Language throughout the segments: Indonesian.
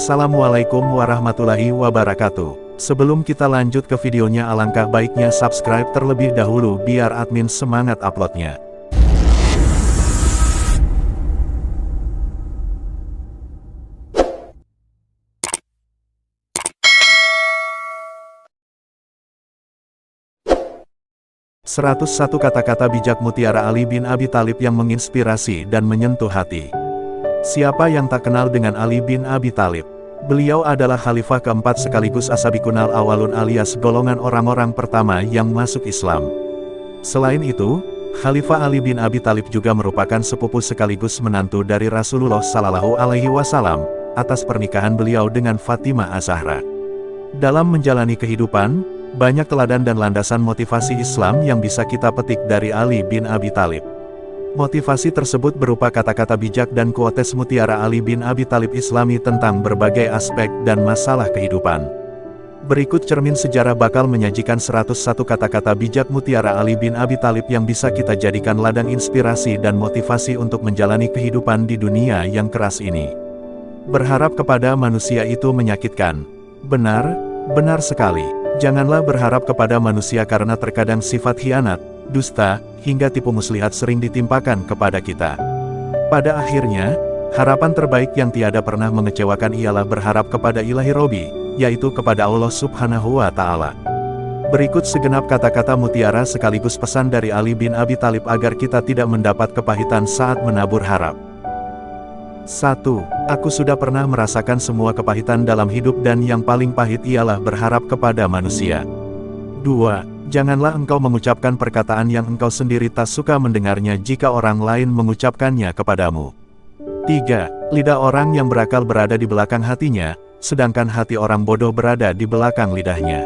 Assalamualaikum warahmatullahi wabarakatuh. Sebelum kita lanjut ke videonya, alangkah baiknya subscribe terlebih dahulu biar admin semangat uploadnya. "101 kata-kata bijak Mutiara Ali bin Abi Thalib yang menginspirasi dan menyentuh hati." Siapa yang tak kenal dengan Ali bin Abi Thalib? Beliau adalah khalifah keempat sekaligus As-Sabiqunal Awwalun alias golongan orang-orang pertama yang masuk Islam. Selain itu, Khalifah Ali bin Abi Thalib juga merupakan sepupu sekaligus menantu dari Rasulullah Shallallahu Alaihi Wasallam atas pernikahan beliau dengan Fatimah Az-Zahra. Dalam menjalani kehidupan, banyak teladan dan landasan motivasi Islam yang bisa kita petik dari Ali bin Abi Thalib. Motivasi tersebut berupa kata-kata bijak dan quotes Mutiara Ali bin Abi Thalib Islami tentang berbagai aspek dan masalah kehidupan. Berikut cermin sejarah bakal menyajikan 101 kata-kata bijak Mutiara Ali bin Abi Thalib yang bisa kita jadikan ladang inspirasi dan motivasi untuk menjalani kehidupan di dunia yang keras ini. Berharap kepada manusia itu menyakitkan. Benar, benar sekali. Janganlah berharap kepada manusia karena terkadang sifat khianat, dusta, hingga tipu muslihat sering ditimpakan kepada kita. Pada akhirnya, harapan terbaik yang tiada pernah mengecewakan ialah berharap kepada Ilahi Robi, yaitu kepada Allah Subhanahu wa Ta'ala. Berikut segenap kata-kata mutiara sekaligus pesan dari Ali bin Abi Thalib agar kita tidak mendapat kepahitan saat menabur harap. 1. Aku sudah pernah merasakan semua kepahitan dalam hidup dan yang paling pahit ialah berharap kepada manusia. 2. Janganlah engkau mengucapkan perkataan yang engkau sendiri tak suka mendengarnya jika orang lain mengucapkannya kepadamu. 3. Lidah orang yang berakal berada di belakang hatinya, sedangkan hati orang bodoh berada di belakang lidahnya.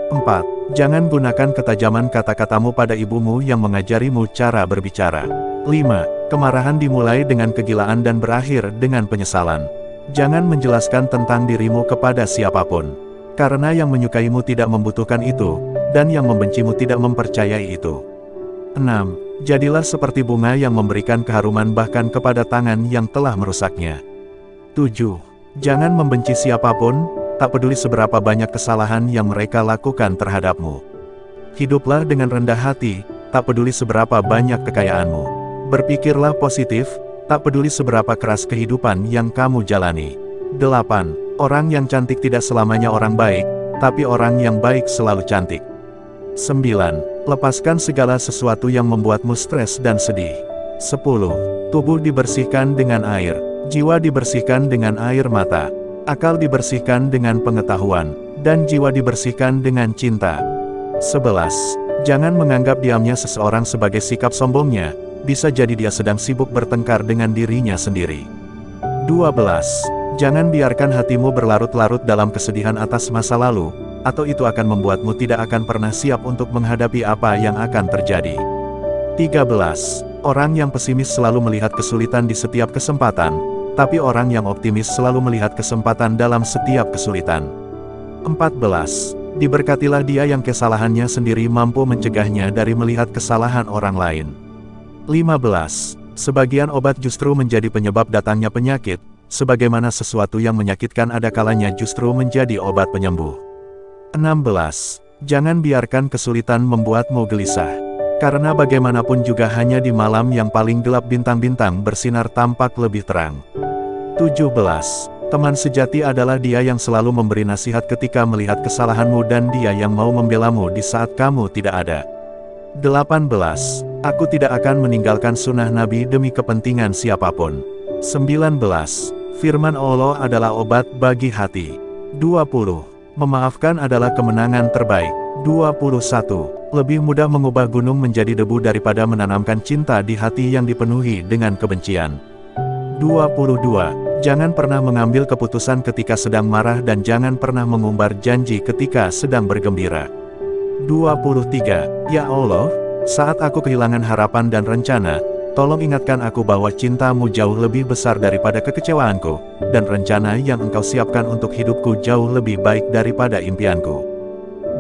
4. Jangan gunakan ketajaman kata-katamu pada ibumu yang mengajarimu cara berbicara. 5. Kemarahan dimulai dengan kegilaan dan berakhir dengan penyesalan. Jangan menjelaskan tentang dirimu kepada siapapun, karena yang menyukaimu tidak membutuhkan itu, dan yang membencimu tidak mempercayai itu. 6. Jadilah seperti bunga yang memberikan keharuman bahkan kepada tangan yang telah merusaknya. 7. Jangan membenci siapapun, tak peduli seberapa banyak kesalahan yang mereka lakukan terhadapmu. Hiduplah dengan rendah hati, tak peduli seberapa banyak kekayaanmu. Berpikirlah positif, tak peduli seberapa keras kehidupan yang kamu jalani. 8. Orang yang cantik tidak selamanya orang baik, tapi orang yang baik selalu cantik. 9. Lepaskan segala sesuatu yang membuatmu stres dan sedih. 10. Tubuh dibersihkan dengan air, jiwa dibersihkan dengan air mata, akal dibersihkan dengan pengetahuan, dan jiwa dibersihkan dengan cinta. 11. Jangan menganggap diamnya seseorang sebagai sikap sombongnya, bisa jadi dia sedang sibuk bertengkar dengan dirinya sendiri. 12. Jangan biarkan hatimu berlarut-larut dalam kesedihan atas masa lalu, atau itu akan membuatmu tidak akan pernah siap untuk menghadapi apa yang akan terjadi. 13. Orang yang pesimis selalu melihat kesulitan di setiap kesempatan, tapi orang yang optimis selalu melihat kesempatan dalam setiap kesulitan. 14. Diberkatilah dia yang kesalahannya sendiri mampu mencegahnya dari melihat kesalahan orang lain. 15. Sebagian obat justru menjadi penyebab datangnya penyakit, sebagaimana sesuatu yang menyakitkan ada kalanya justru menjadi obat penyembuh. 16. Jangan biarkan kesulitan membuatmu gelisah, karena bagaimanapun juga hanya di malam yang paling gelap bintang-bintang bersinar tampak lebih terang. 17. Teman sejati adalah dia yang selalu memberi nasihat ketika melihat kesalahanmu dan dia yang mau membelamu di saat kamu tidak ada. 18. Aku tidak akan meninggalkan sunnah Nabi demi kepentingan siapapun. 19. Firman Allah adalah obat bagi hati. 20. Memaafkan adalah kemenangan terbaik. 21. Lebih mudah mengubah gunung menjadi debu daripada menanamkan cinta di hati yang dipenuhi dengan kebencian. 22. Jangan pernah mengambil keputusan ketika sedang marah dan jangan pernah mengumbar janji ketika sedang bergembira. 23. Ya Allah, saat aku kehilangan harapan dan rencana, tolong ingatkan aku bahwa cintamu jauh lebih besar daripada kekecewaanku, dan rencana yang engkau siapkan untuk hidupku jauh lebih baik daripada impianku.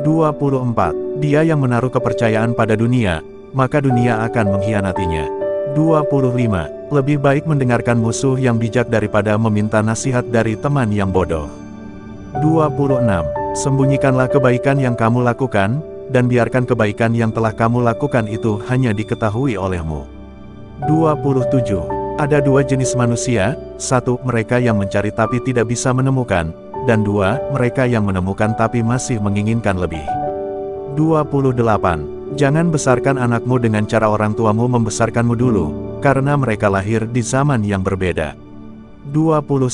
24. Dia yang menaruh kepercayaan pada dunia, maka dunia akan mengkhianatinya. 25. Lebih baik mendengarkan musuh yang bijak daripada meminta nasihat dari teman yang bodoh. 26. Sembunyikanlah kebaikan yang kamu lakukan, dan biarkan kebaikan yang telah kamu lakukan itu hanya diketahui olehmu. 27. Ada dua jenis manusia, satu, mereka yang mencari tapi tidak bisa menemukan, dan dua, mereka yang menemukan tapi masih menginginkan lebih. 28. Jangan besarkan anakmu dengan cara orang tuamu membesarkanmu dulu, karena mereka lahir di zaman yang berbeda. 29.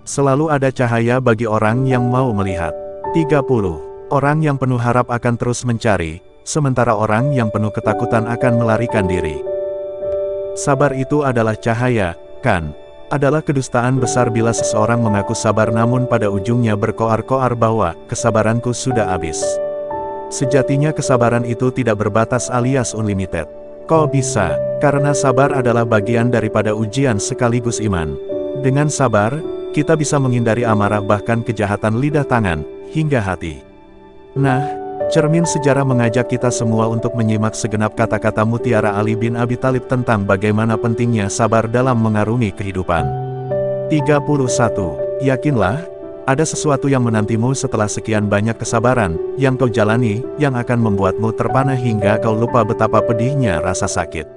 Selalu ada cahaya bagi orang yang mau melihat. 30. Orang yang penuh harap akan terus mencari, sementara orang yang penuh ketakutan akan melarikan diri. Sabar itu adalah cahaya, kan? Adalah kedustaan besar bila seseorang mengaku sabar namun pada ujungnya berkoar-koar bahwa, kesabaranku sudah habis. Sejatinya kesabaran itu tidak berbatas alias unlimited. Kok bisa? Karena sabar adalah bagian daripada ujian sekaligus iman. Dengan sabar, kita bisa menghindari amarah bahkan kejahatan lidah tangan, hingga hati. Nah, cermin sejarah mengajak kita semua untuk menyimak segenap kata-kata Mutiara Ali bin Abi Thalib tentang bagaimana pentingnya sabar dalam mengarungi kehidupan. 31. Yakinlah, ada sesuatu yang menantimu setelah sekian banyak kesabaran yang kau jalani, yang akan membuatmu terpana hingga kau lupa betapa pedihnya rasa sakit.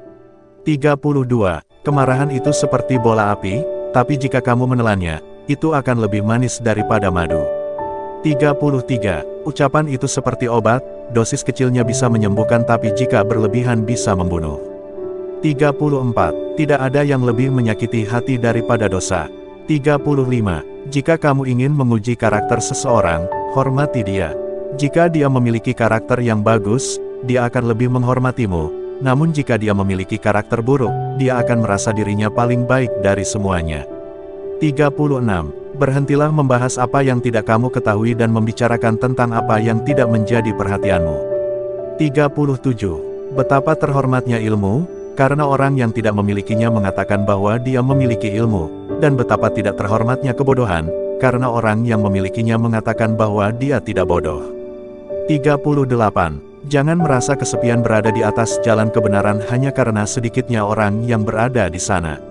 32. Kemarahan itu seperti bola api, tapi jika kamu menelannya, itu akan lebih manis daripada madu. 33. Ucapan itu seperti obat, dosis kecilnya bisa menyembuhkan tapi jika berlebihan bisa membunuh. 34. Tidak ada yang lebih menyakiti hati daripada dosa. 35. Jika kamu ingin menguji karakter seseorang, hormati dia. Jika dia memiliki karakter yang bagus, dia akan lebih menghormatimu. Namun jika dia memiliki karakter buruk, dia akan merasa dirinya paling baik dari semuanya. 36. Berhentilah membahas apa yang tidak kamu ketahui dan membicarakan tentang apa yang tidak menjadi perhatianmu. 37. Betapa terhormatnya ilmu, karena orang yang tidak memilikinya mengatakan bahwa dia memiliki ilmu. Dan betapa tidak terhormatnya kebodohan, karena orang yang memilikinya mengatakan bahwa dia tidak bodoh. 38. Jangan merasa kesepian berada di atas jalan kebenaran hanya karena sedikitnya orang yang berada di sana.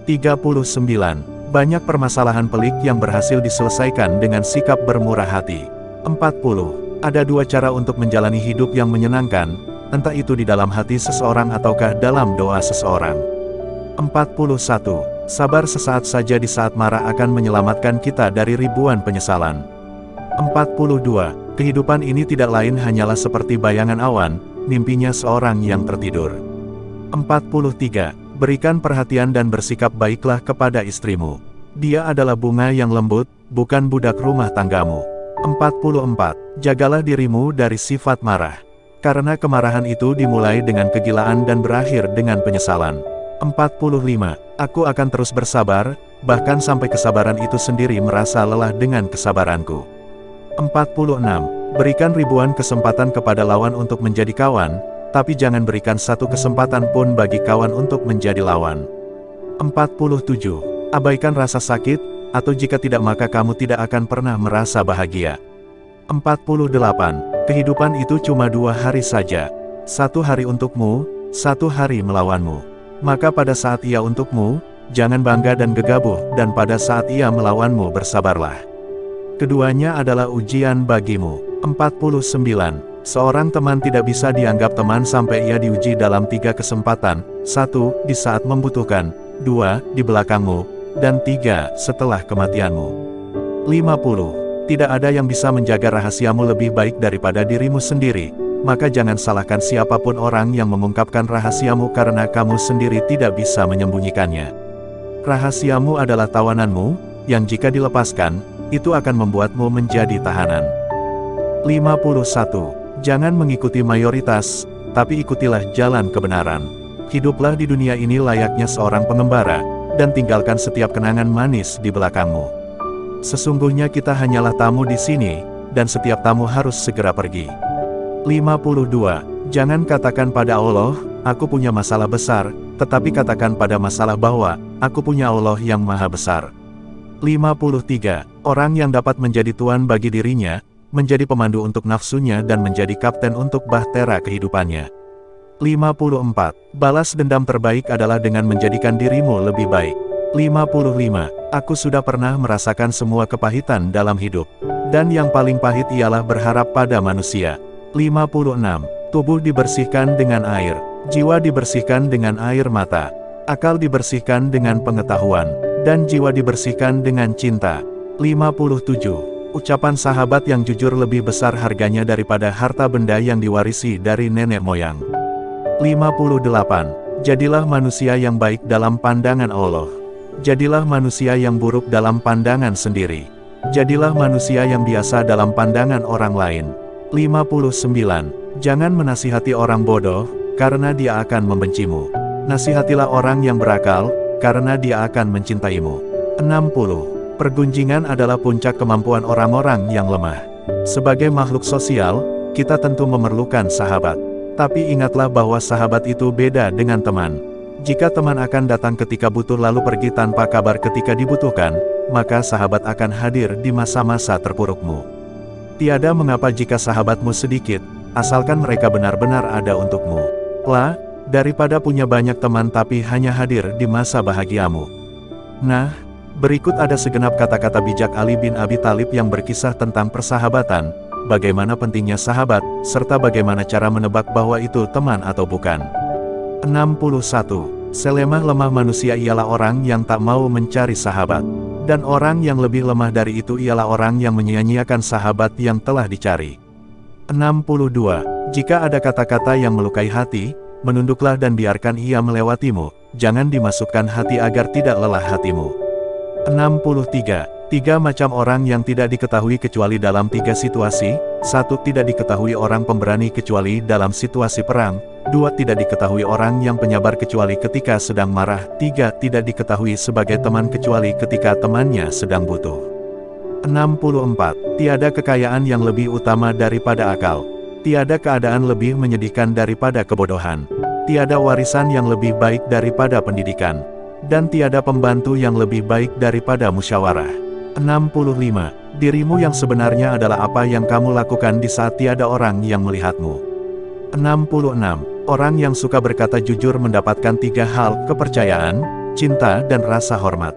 39. Banyak permasalahan pelik yang berhasil diselesaikan dengan sikap bermurah hati. 40. Ada dua cara untuk menjalani hidup yang menyenangkan, entah itu di dalam hati seseorang ataukah dalam doa seseorang. 41. Sabar sesaat saja di saat marah akan menyelamatkan kita dari ribuan penyesalan. 42. Kehidupan ini tidak lain hanyalah seperti bayangan awan, mimpinya seorang yang tertidur. 43. Berikan perhatian dan bersikap baiklah kepada istrimu. Dia adalah bunga yang lembut, bukan budak rumah tanggamu. 44. Jagalah dirimu dari sifat marah. Karena kemarahan itu dimulai dengan kegilaan dan berakhir dengan penyesalan. 45. Aku akan terus bersabar, bahkan sampai kesabaran itu sendiri merasa lelah dengan kesabaranku. 46. Berikan ribuan kesempatan kepada lawan untuk menjadi kawan, tapi jangan berikan satu kesempatan pun bagi kawan untuk menjadi lawan. 47. Abaikan rasa sakit, atau jika tidak maka kamu tidak akan pernah merasa bahagia. 48. Kehidupan itu cuma 2 hari saja. 1 hari untukmu, 1 hari melawanmu. Maka pada saat ia untukmu, jangan bangga dan gegabah, dan pada saat ia melawanmu bersabarlah. Keduanya adalah ujian bagimu. 49. Seorang teman tidak bisa dianggap teman sampai ia diuji dalam 3 kesempatan. 1. Di saat membutuhkan. 2. Di belakangmu. Dan 3. Setelah kematianmu. 50. Tidak ada yang bisa menjaga rahasiamu lebih baik daripada dirimu sendiri. Maka jangan salahkan siapapun orang yang mengungkapkan rahasiamu karena kamu sendiri tidak bisa menyembunyikannya. Rahasiamu adalah tawananmu, yang jika dilepaskan, itu akan membuatmu menjadi tahanan. 51. Jangan mengikuti mayoritas, tapi ikutilah jalan kebenaran. Hiduplah di dunia ini layaknya seorang pengembara, dan tinggalkan setiap kenangan manis di belakangmu. Sesungguhnya kita hanyalah tamu di sini, dan setiap tamu harus segera pergi. 52. Jangan katakan pada Allah, aku punya masalah besar, tetapi katakan pada masalah bahwa, aku punya Allah yang maha besar. 53. Orang yang dapat menjadi tuan bagi dirinya, menjadi pemandu untuk nafsunya dan menjadi kapten untuk bahtera kehidupannya. 54. Balas dendam terbaik adalah dengan menjadikan dirimu lebih baik. 55. Aku sudah pernah merasakan semua kepahitan dalam hidup. Dan yang paling pahit ialah berharap pada manusia. 56. Tubuh dibersihkan dengan air. Jiwa dibersihkan dengan air mata. Akal dibersihkan dengan pengetahuan. Dan jiwa dibersihkan dengan cinta. 57. Ucapan sahabat yang jujur lebih besar harganya daripada harta benda yang diwarisi dari nenek moyang. 58. Jadilah manusia yang baik dalam pandangan Allah. Jadilah manusia yang buruk dalam pandangan sendiri. Jadilah manusia yang biasa dalam pandangan orang lain. 59. Jangan menasihati orang bodoh, karena dia akan membencimu. Nasihatilah orang yang berakal, karena dia akan mencintaimu. 60. Pergunjingan adalah puncak kemampuan orang-orang yang lemah. Sebagai makhluk sosial, kita tentu memerlukan sahabat. Tapi ingatlah bahwa sahabat itu beda dengan teman. Jika teman akan datang ketika butuh lalu pergi tanpa kabar ketika dibutuhkan, maka sahabat akan hadir di masa-masa terpurukmu. Tiada mengapa jika sahabatmu sedikit, asalkan mereka benar-benar ada untukmu. Lah, daripada punya banyak teman tapi hanya hadir di masa bahagiamu. Nah, berikut ada segenap kata-kata bijak Ali bin Abi Thalib yang berkisah tentang persahabatan, bagaimana pentingnya sahabat, serta bagaimana cara menebak bahwa itu teman atau bukan. 61. Selemah-lemah manusia ialah orang yang tak mau mencari sahabat. Dan orang yang lebih lemah dari itu ialah orang yang menyia-nyiakan sahabat yang telah dicari. 62. Jika ada kata-kata yang melukai hati, menunduklah dan biarkan ia melewatimu, jangan dimasukkan hati agar tidak lelah hatimu. 63. 3 macam orang yang tidak diketahui kecuali dalam 3 situasi. 1. Tidak diketahui orang pemberani kecuali dalam situasi perang. 2. Tidak diketahui orang yang penyabar kecuali ketika sedang marah. 3. Tidak diketahui sebagai teman kecuali ketika temannya sedang butuh. 64. Tiada kekayaan yang lebih utama daripada akal. Tiada keadaan lebih menyedihkan daripada kebodohan. Tiada warisan yang lebih baik daripada pendidikan. Dan tiada pembantu yang lebih baik daripada musyawarah. 65. Dirimu yang sebenarnya adalah apa yang kamu lakukan di saat tiada orang yang melihatmu. 66. Orang yang suka berkata jujur mendapatkan 3 hal: kepercayaan, cinta dan rasa hormat.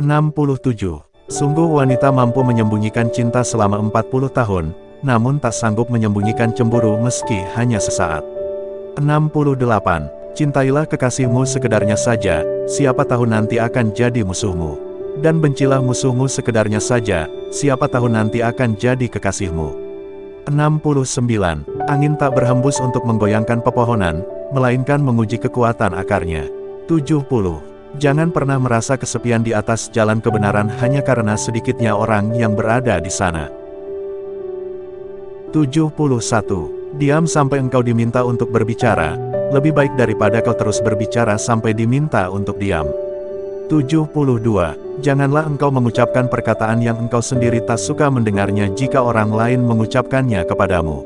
67. Sungguh wanita mampu menyembunyikan cinta selama 40 tahun, namun tak sanggup menyembunyikan cemburu meski hanya sesaat. 68. Cintailah kekasihmu sekedarnya saja, siapa tahu nanti akan jadi musuhmu. Dan bencilah musuhmu sekedarnya saja, siapa tahu nanti akan jadi kekasihmu. 69. Angin tak berhembus untuk menggoyangkan pepohonan, melainkan menguji kekuatan akarnya. 70. Jangan pernah merasa kesepian di atas jalan kebenaran hanya karena sedikitnya orang yang berada di sana. 71. Diam sampai engkau diminta untuk berbicara, lebih baik daripada kau terus berbicara sampai diminta untuk diam. 72. Janganlah engkau mengucapkan perkataan yang engkau sendiri tak suka mendengarnya jika orang lain mengucapkannya kepadamu.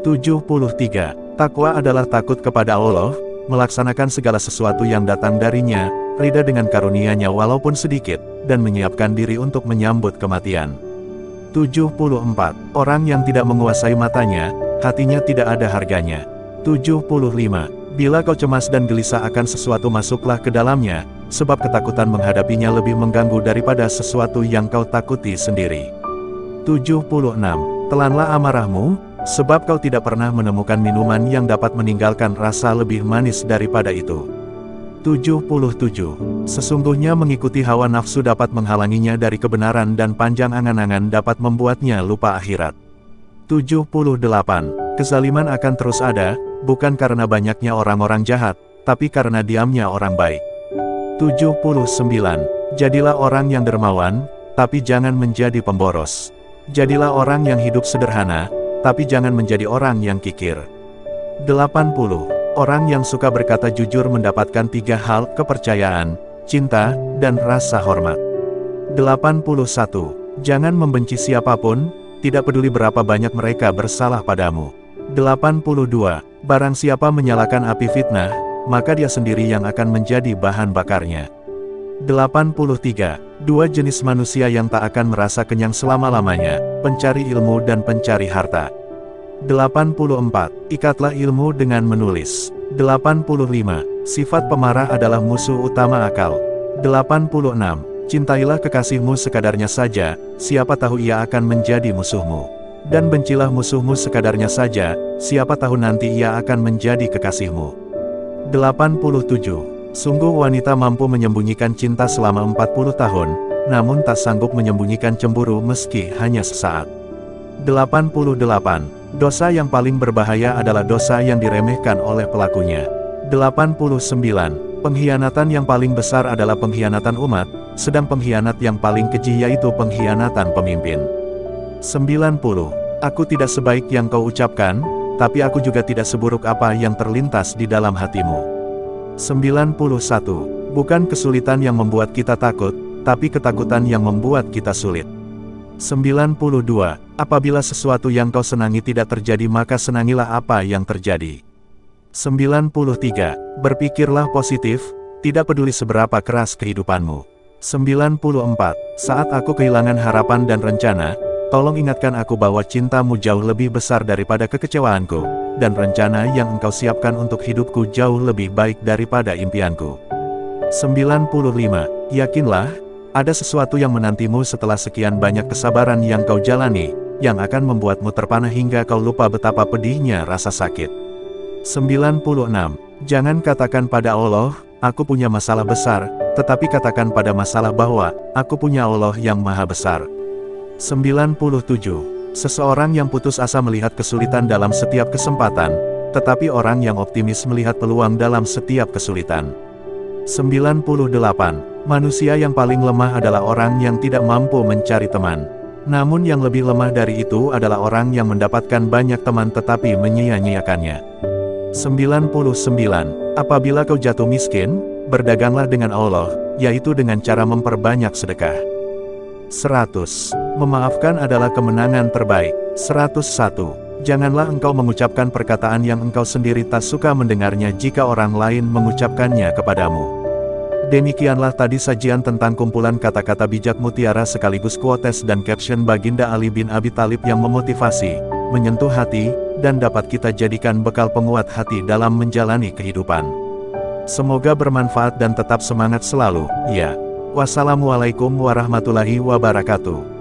73. Takwa adalah takut kepada Allah, melaksanakan segala sesuatu yang datang darinya, ridha dengan karunia-Nya walaupun sedikit, dan menyiapkan diri untuk menyambut kematian. 74. Orang yang tidak menguasai matanya, hatinya tidak ada harganya. 75. Bila kau cemas dan gelisah akan sesuatu, masuklah ke dalamnya, sebab ketakutan menghadapinya lebih mengganggu daripada sesuatu yang kau takuti sendiri. 76. Telanlah amarahmu, sebab kau tidak pernah menemukan minuman yang dapat meninggalkan rasa lebih manis daripada itu. 77. Sesungguhnya mengikuti hawa nafsu dapat menghalanginya dari kebenaran dan panjang angan-angan dapat membuatnya lupa akhirat. 78. Kezaliman akan terus ada, bukan karena banyaknya orang-orang jahat, tapi karena diamnya orang baik. 79. Jadilah orang yang dermawan, tapi jangan menjadi pemboros. Jadilah orang yang hidup sederhana, tapi jangan menjadi orang yang kikir. 80. Orang yang suka berkata jujur mendapatkan 3 hal: kepercayaan, cinta, dan rasa hormat. 81. Jangan membenci siapapun, tidak peduli berapa banyak mereka bersalah padamu. 82. Barang siapa menyalakan api fitnah, maka dia sendiri yang akan menjadi bahan bakarnya. 83. 2 jenis manusia yang tak akan merasa kenyang selama-lamanya: pencari ilmu dan pencari harta. 84. Ikatlah ilmu dengan menulis. 85. Sifat pemarah adalah musuh utama akal. 86. Cintailah kekasihmu sekadarnya saja, siapa tahu ia akan menjadi musuhmu. Dan bencilah musuhmu sekadarnya saja, siapa tahu nanti ia akan menjadi kekasihmu. 87. Sungguh wanita mampu menyembunyikan cinta selama 40 tahun, namun tak sanggup menyembunyikan cemburu meski hanya sesaat. 88. Dosa yang paling berbahaya adalah dosa yang diremehkan oleh pelakunya. 89. Pengkhianatan yang paling besar adalah pengkhianatan umat, sedang pengkhianat yang paling keji yaitu pengkhianatan pemimpin. 90. Aku tidak sebaik yang kau ucapkan, tapi aku juga tidak seburuk apa yang terlintas di dalam hatimu. 91. Bukan kesulitan yang membuat kita takut, tapi ketakutan yang membuat kita sulit. 92. Apabila sesuatu yang kau senangi tidak terjadi maka senangilah apa yang terjadi. 93. Berpikirlah positif, tidak peduli seberapa keras kehidupanmu. 94. Saat aku kehilangan harapan dan rencana, tolong ingatkan aku bahwa cintamu jauh lebih besar daripada kekecewaanku, dan rencana yang engkau siapkan untuk hidupku jauh lebih baik daripada impianku. 95. Yakinlah, ada sesuatu yang menantimu setelah sekian banyak kesabaran yang kau jalani, yang akan membuatmu terpana hingga kau lupa betapa pedihnya rasa sakit. 96. Jangan katakan pada Allah, aku punya masalah besar, tetapi katakan pada masalah bahwa, aku punya Allah yang maha besar. 97. Seseorang yang putus asa melihat kesulitan dalam setiap kesempatan, tetapi orang yang optimis melihat peluang dalam setiap kesulitan. 98. Manusia yang paling lemah adalah orang yang tidak mampu mencari teman. Namun yang lebih lemah dari itu adalah orang yang mendapatkan banyak teman tetapi menyia-nyiakannya. 99. Apabila kau jatuh miskin, berdaganglah dengan Allah, yaitu dengan cara memperbanyak sedekah. 100. Memaafkan adalah kemenangan terbaik. 101. Janganlah engkau mengucapkan perkataan yang engkau sendiri tak suka mendengarnya jika orang lain mengucapkannya kepadamu. Demikianlah tadi sajian tentang kumpulan kata-kata bijak mutiara sekaligus quotes dan caption Baginda Ali bin Abi Thalib yang memotivasi, menyentuh hati, dan dapat kita jadikan bekal penguat hati dalam menjalani kehidupan. Semoga bermanfaat dan tetap semangat selalu, ya. Wassalamualaikum warahmatullahi wabarakatuh.